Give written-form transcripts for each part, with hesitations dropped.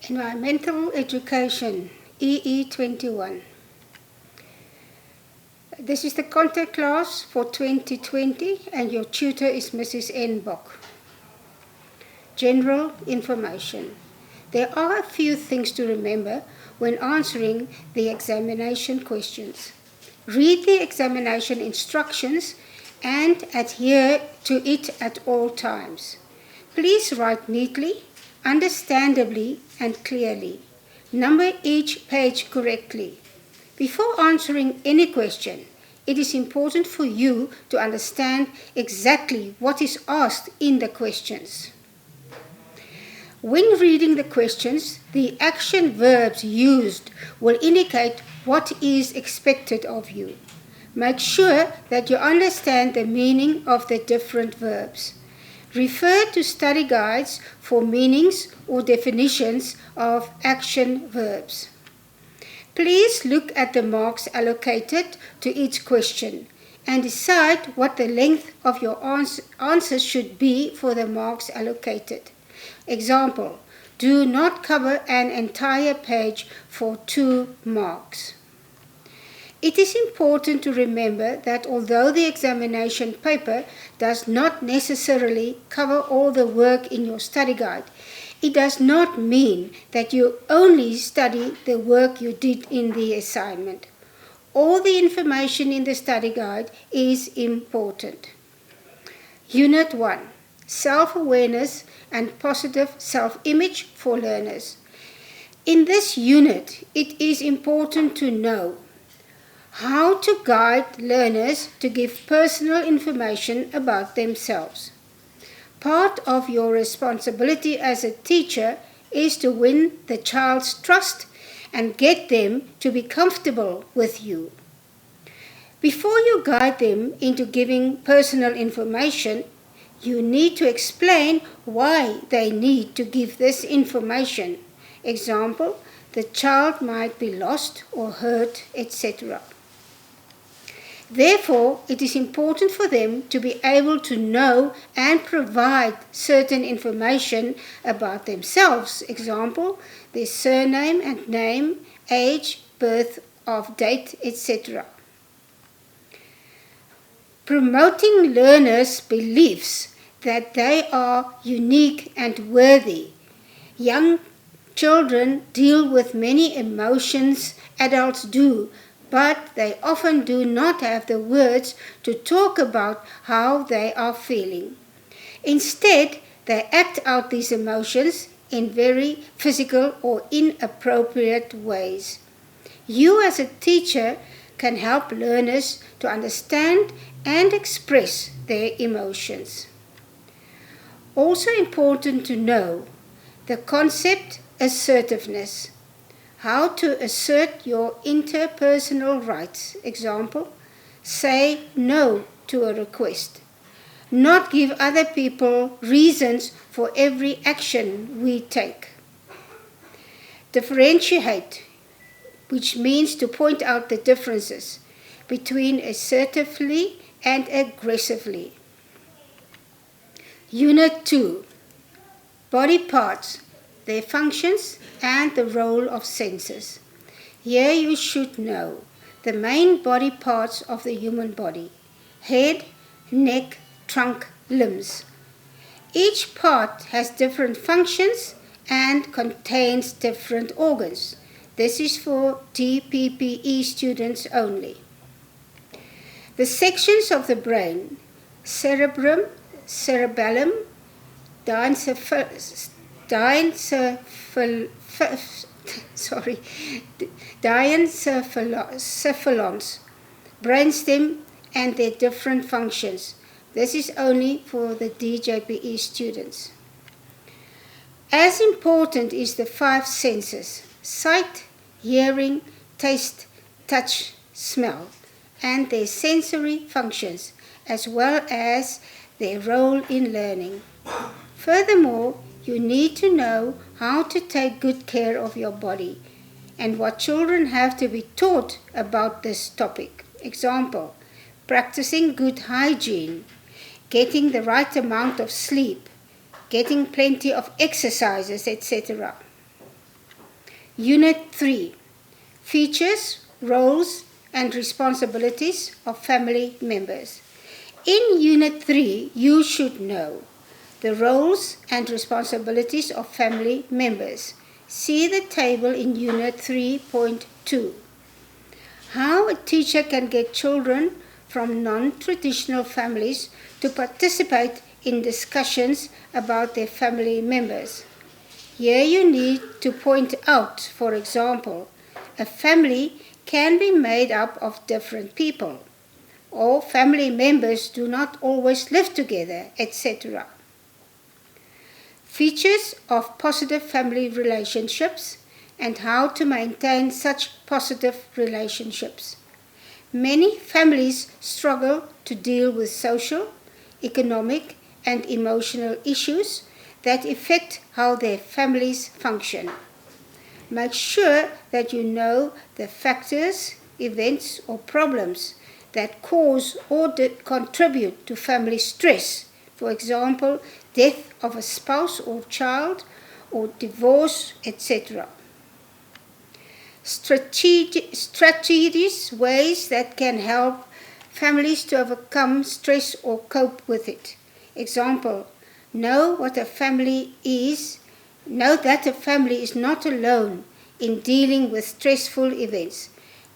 Environmental Education, EE21. This is the contact class for 2020 and your tutor is Mrs. N. Bock. General information. There are a few things to remember when answering the examination questions. Read the examination instructions and adhere to it at all times. Please write neatly, understandably and clearly. Number each page correctly. Before answering any question, it is important for you to understand exactly what is asked in the questions. When reading the questions, the action verbs used will indicate what is expected of you. Make sure that you understand the meaning of the different verbs. Refer to study guides for meanings or definitions of action verbs. Please look at the marks allocated to each question and decide what the length of your answers should be for the marks allocated. Example, do not cover an entire page for 2 marks. It is important to remember that although the examination paper does not necessarily cover all the work in your study guide, it does not mean that you only study the work you did in the assignment. All the information in the study guide is important. Unit 1. Self-awareness and positive self-image for learners. In this unit, it is important to know how to guide learners to give personal information about themselves. Part of your responsibility as a teacher is to win the child's trust and get them to be comfortable with you. Before you guide them into giving personal information, you need to explain why they need to give this information. Example, the child might be lost or hurt, etc. Therefore, it is important for them to be able to know and provide certain information about themselves. Example, their surname and name, age, birth of date, etc. Promoting learners' beliefs that they are unique and worthy. Young children deal with many emotions adults do, but they often do not have the words to talk about how they are feeling. Instead, they act out these emotions in very physical or inappropriate ways. You as a teacher can help learners to understand and express their emotions. Also important to know the concept assertiveness. How to assert your interpersonal rights. Example, say no to a request. Not give other people reasons for every action we take. Differentiate, which means to point out the differences between assertively and aggressively. Unit 2. Body parts, their functions and the role of senses. Here you should know the main body parts of the human body: head, neck, trunk, limbs. Each part has different functions and contains different organs. This is for DPPE students only. The sections of the brain: cerebrum, cerebellum, diencephalons, brainstem and their different functions. This is only for the DJPE students. As important is the 5 senses: sight, hearing, taste, touch, smell, and their sensory functions, as well as their role in learning. Furthermore, you need to know how to take good care of your body and what children have to be taught about this topic. Example, practicing good hygiene, getting the right amount of sleep, getting plenty of exercises, etc. Unit 3, Features, Roles and Responsibilities of Family Members. In Unit 3, you should know the roles and responsibilities of family members. See the table in Unit 3.2. How a teacher can get children from non-traditional families to participate in discussions about their family members. Here you need to point out, for example, a family can be made up of different people. All family members do not always live together, etc. Features of positive family relationships and how to maintain such positive relationships. Many families struggle to deal with social, economic, and emotional issues that affect how their families function. Make sure that you know the factors, events, or problems that cause or contribute to family stress. For example, death of a spouse or child, or divorce, etc. Strategies, ways that can help families to overcome stress or cope with it. Example, know that a family is not alone in dealing with stressful events.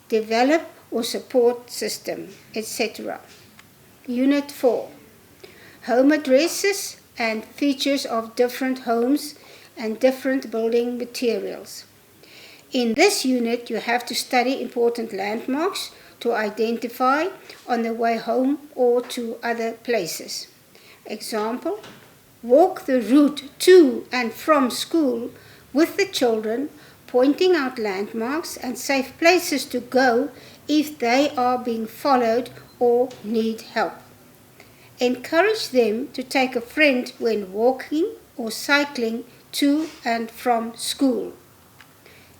Develop or support system, etc. Unit 4, Home addresses and features of different homes and different building materials. In this unit, you have to study important landmarks to identify on the way home or to other places. Example, walk the route to and from school with the children, pointing out landmarks and safe places to go if they are being followed or need help. Encourage them to take a friend when walking or cycling to and from school.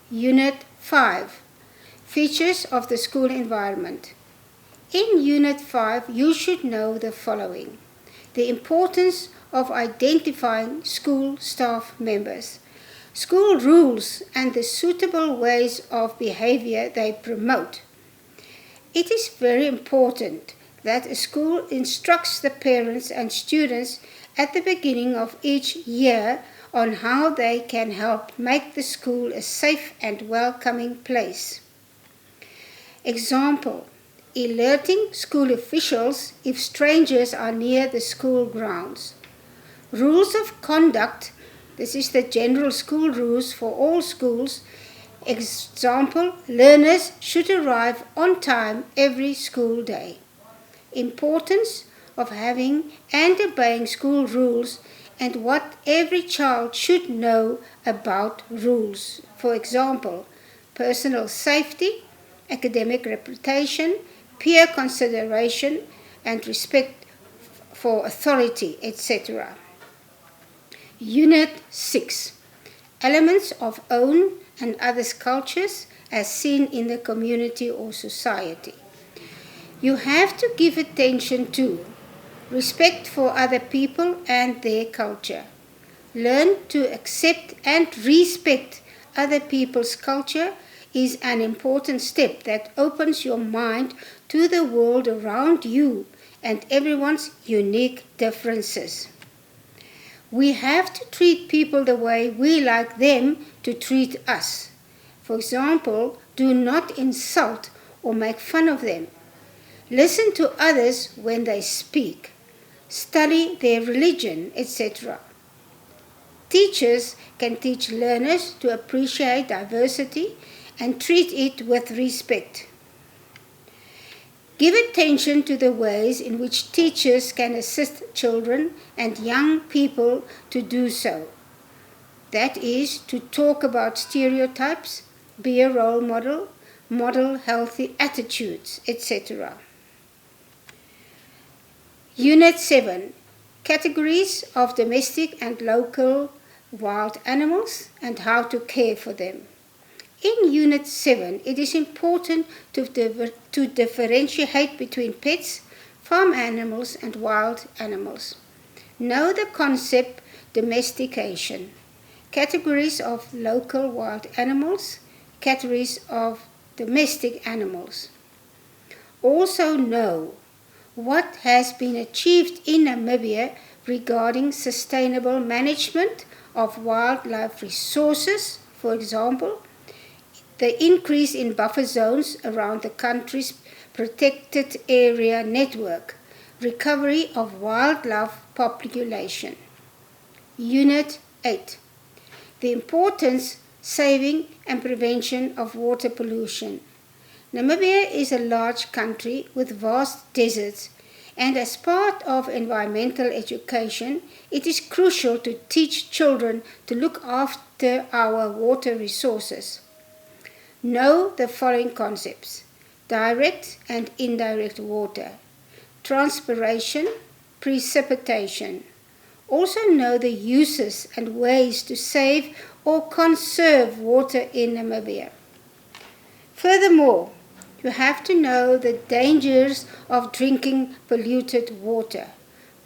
Unit 5, Features of the School Environment. In Unit 5, you should know the following. The importance of identifying school staff members, school rules and the suitable ways of behavior they promote. It is very important that a school instructs the parents and students at the beginning of each year on how they can help make the school a safe and welcoming place. Example, alerting school officials if strangers are near the school grounds. Rules of conduct, this is the general school rules for all schools. Example, learners should arrive on time every school day. Importance of having and obeying school rules and what every child should know about rules. For example, personal safety, academic reputation, peer consideration, and respect for authority, etc. Unit 6, Elements of Own and Others' Cultures as seen in the community or society. You have to give attention to respect for other people and their culture. Learn to accept and respect other people's culture is an important step that opens your mind to the world around you and everyone's unique differences. We have to treat people the way we like them to treat us. For example, do not insult or make fun of them. Listen to others when they speak. Study their religion, etc. Teachers can teach learners to appreciate diversity and treat it with respect. Give attention to the ways in which teachers can assist children and young people to do so. That is, to talk about stereotypes, be a role model, model healthy attitudes, etc. Unit 7, Categories of domestic and local wild animals and how to care for them. In Unit 7, it is important to differentiate between pets, farm animals, and wild animals. Know the concept domestication. categories of local wild animals, categories of domestic animals. Also know what has been achieved in Namibia regarding sustainable management of wildlife resources, for example, the increase in buffer zones around the country's protected area network, recovery of wildlife population. Unit 8. The importance, saving and prevention of water pollution. Namibia is a large country with vast deserts, and as part of environmental education, it is crucial to teach children to look after our water resources. Know the following concepts: direct and indirect water, transpiration, precipitation. Also know the uses and ways to save or conserve water in Namibia. Furthermore, you have to know the dangers of drinking polluted water,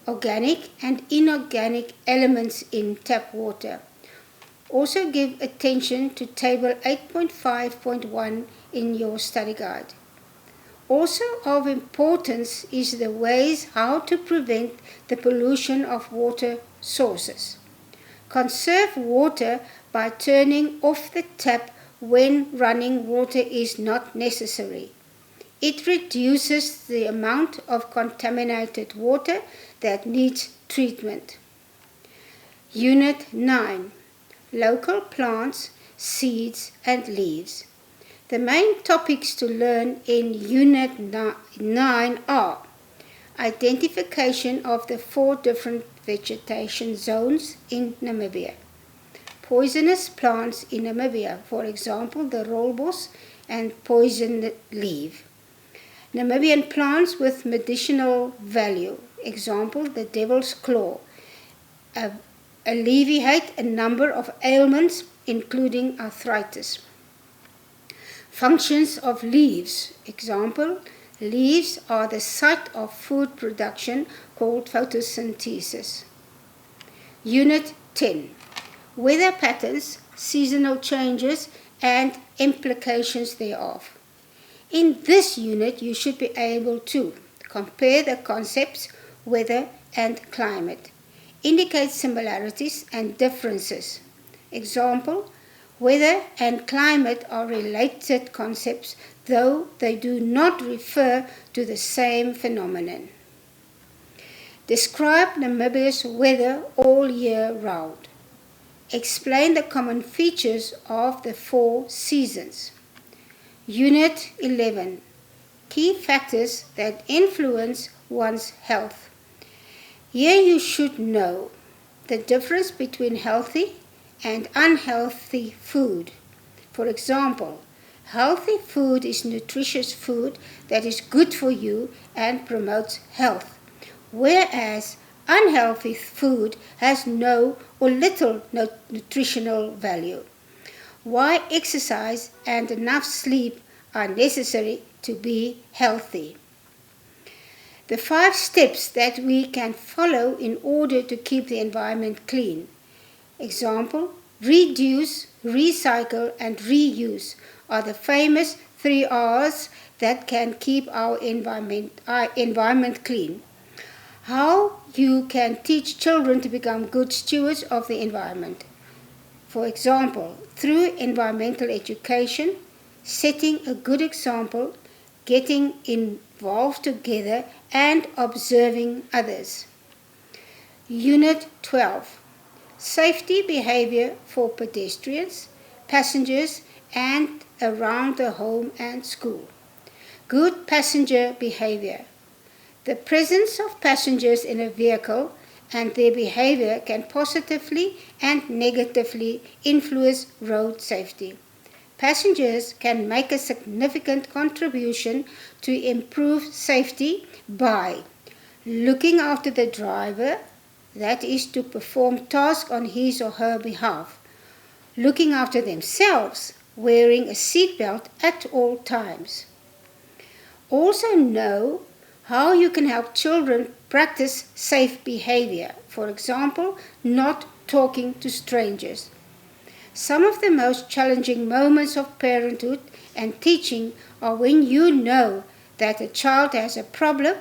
organic and inorganic elements in tap water. Also give attention to table 8.5.1 in your study guide. Also of importance is the ways how to prevent the pollution of water sources. Conserve water by turning off the tap when running water is not necessary. It reduces the amount of contaminated water that needs treatment. Unit 9. Local plants, seeds and leaves. The main topics to learn in Unit 9 are identification of the 4 different vegetation zones in Namibia, poisonous plants in Namibia, for example, the rooibos and poison leaf. Namibian plants with medicinal value, example, the devil's claw, alleviate a number of ailments, including arthritis. Functions of leaves, example, leaves are the site of food production called photosynthesis. Unit 10. Weather patterns, seasonal changes, and implications thereof. In this unit, you should be able to compare the concepts weather and climate, indicate similarities and differences. Example, weather and climate are related concepts, though they do not refer to the same phenomenon. Describe Namibia's weather all year round. Explain the common features of the 4 seasons. Unit 11. Key factors that influence one's health. Here you should know the difference between healthy and unhealthy food. For example, healthy food is nutritious food that is good for you and promotes health, whereas unhealthy food has no or little nutritional value. Why exercise and enough sleep are necessary to be healthy. The 5 steps that we can follow in order to keep the environment clean. Example, reduce, recycle, and reuse are the famous 3 R's that can keep our environment clean. How you can teach children to become good stewards of the environment. For example, through environmental education, setting a good example, getting involved together, and observing others. Unit 12. Safety behavior for pedestrians, passengers, and around the home and school. Good passenger behavior. The presence of passengers in a vehicle and their behavior can positively and negatively influence road safety. Passengers can make a significant contribution to improve safety by looking after the driver, that is to perform tasks on his or her behalf, looking after themselves, wearing a seatbelt at all times. Also know how you can help children practice safe behavior. For example, not talking to strangers. Some of the most challenging moments of parenthood and teaching are when you know that a child has a problem,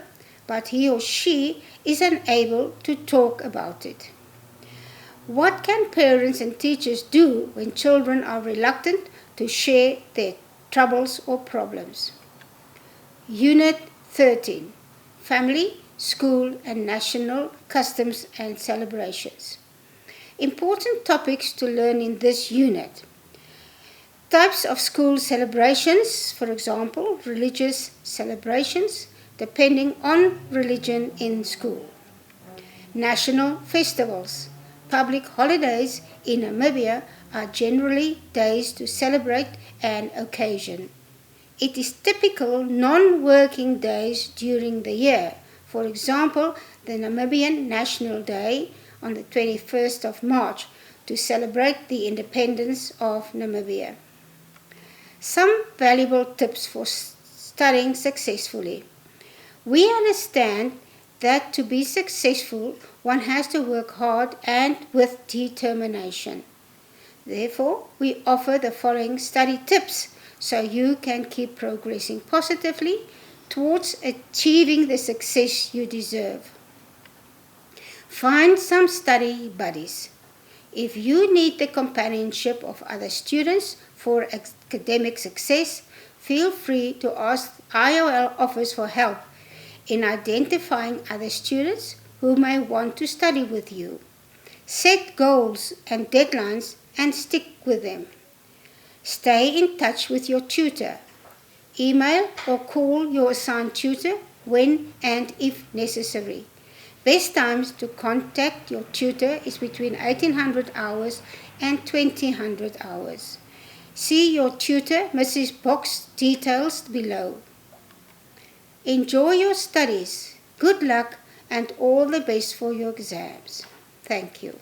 but he or she is unable to talk about it. What can parents and teachers do when children are reluctant to share their troubles or problems? Unit 13, Family, School and National Customs and Celebrations. Important topics to learn in this unit. Types of school celebrations, for example, religious celebrations, depending on religion in school. National festivals. Public holidays in Namibia are generally days to celebrate an occasion. It is typical non-working days during the year. For example, the Namibian National Day on the 21st of March to celebrate the independence of Namibia. Some valuable tips for studying successfully. We understand that to be successful, one has to work hard and with determination. Therefore, we offer the following study tips so you can keep progressing positively towards achieving the success you deserve. Find some study buddies. If you need the companionship of other students for academic success, feel free to ask the IOL office for help in identifying other students who may want to study with you. Set goals and deadlines and stick with them. Stay in touch with your tutor. Email or call your assigned tutor when and if necessary. Best times to contact your tutor is between 1800 hours and 2000 hours. See your tutor, Mrs. Box, details below. Enjoy your studies. Good luck and all the best for your exams. Thank you.